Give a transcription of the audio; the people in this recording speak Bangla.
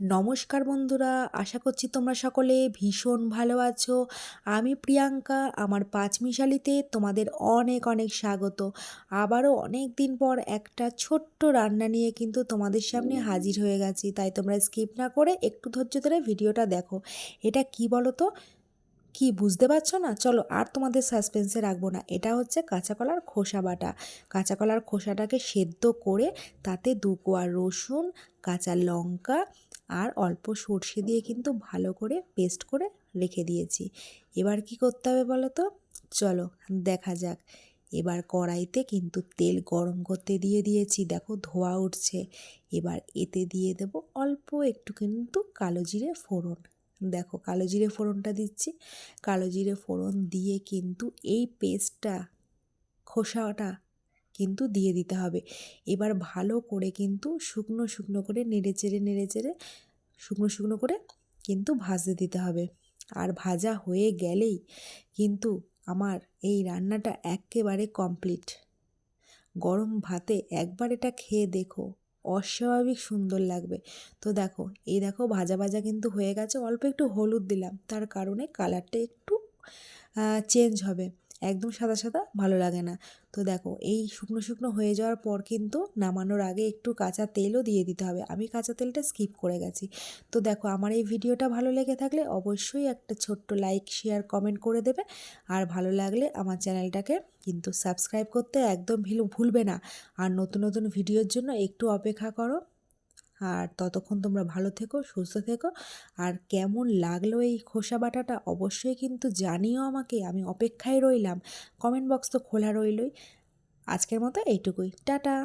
নমস্কার বন্ধুরা, আশা করছি তোমরা সকলে ভীষণ ভালো আছো। আমি প্রিয়াঙ্কা, আমার পাঁচমিশালিতে তোমাদের অনেক অনেক স্বাগত। আবারও অনেক দিন পর একটা ছোট্ট রান্না নিয়ে কিন্তু তোমাদের সামনে হাজির হয়ে গেছি, তাই তোমরা স্কিপ না করে একটু ধৈর্য ধরে ভিডিওটা দেখো। এটা কি বলো তো, কি বুঝতে পারছো না? চলো আর তোমাদের সাসপেন্সে রাখবো না। এটা হচ্ছে কাঁচা কলার খোসা বাটা। কাঁচা কলার খোসাটাকে সেদ্ধ করে তাতে 2 কোয়া রসুন, কাঁচা লঙ্কা আর অল্প সর্ষে দিয়ে কিন্তু ভালো করে পেস্ট করে রেখে দিয়েছি। এবার কি করতে হবে বলো তো? চলো দেখা যাক। এবার কড়াইতে কিন্তু তেল গরম করতে দিয়ে দিয়েছি, দেখো ধোঁয়া উঠছে। এবার এতে দিয়ে দেব অল্প একটু কিন্তু কালো জিরে ফোড়ন। দেখো কালো জিরে ফোড়নটা দিচ্ছি। কালো জিরে ফোড়ন দিয়ে কিন্তু এই পেস্টটা, খোসাটা কিন্তু দিয়ে দিতে হবে। এবার ভালো করে কিন্তু শুকনো শুকনো করে নেড়ে চেড়ে শুকনো শুকনো করে কিন্তু ভাজতে দিতে হবে। আর ভাজা হয়ে গেলেই কিন্তু আমার এই রান্নাটা একেবারে কমপ্লিট। গরম ভাতে একবার এটা খেয়ে দেখো, অস্বাভাবিক সুন্দর লাগবে। তো দেখো, এই দেখো ভাজা ভাজা কিন্তু হয়ে গেছে। অল্প একটু হলুদ দিলাম, তার কারণে কালারটা একটু চেঞ্জ হবে। একদম সাদা সাদা ভালো লাগে না। তো দেখো এই শুকনো শুকনো হয়ে যাওয়ার পর কিন্তু নামানোর আগে একটু কাঁচা তেলও দিয়ে দিতে হবে। আমি কাঁচা তেলটা স্কিপ করে গেছি। তো দেখো, আমার এই ভিডিওটা ভালো লেগে থাকলে অবশ্যই একটা ছোট্ট লাইক, শেয়ার, কমেন্ট করে দেবে। আর ভালো লাগলে আমার চ্যানেলটাকে কিন্তু সাবস্ক্রাইব করতে একদম ভুলবে না। আর নতুন নতুন ভিডিওর জন্য একটু অপেক্ষা করো। আর ততক্ষণ তোমরা ভালো থেকো, সুস্থ থেকো। আর কেমন লাগলো এই খোসা বাটাটা অবশ্যই কিন্তু জানিও আমাকে, আমি অপেক্ষায় রইলাম। কমেন্ট বক্স তো খোলা রইলই। আজকের মতো এইটুকুই, টাটা।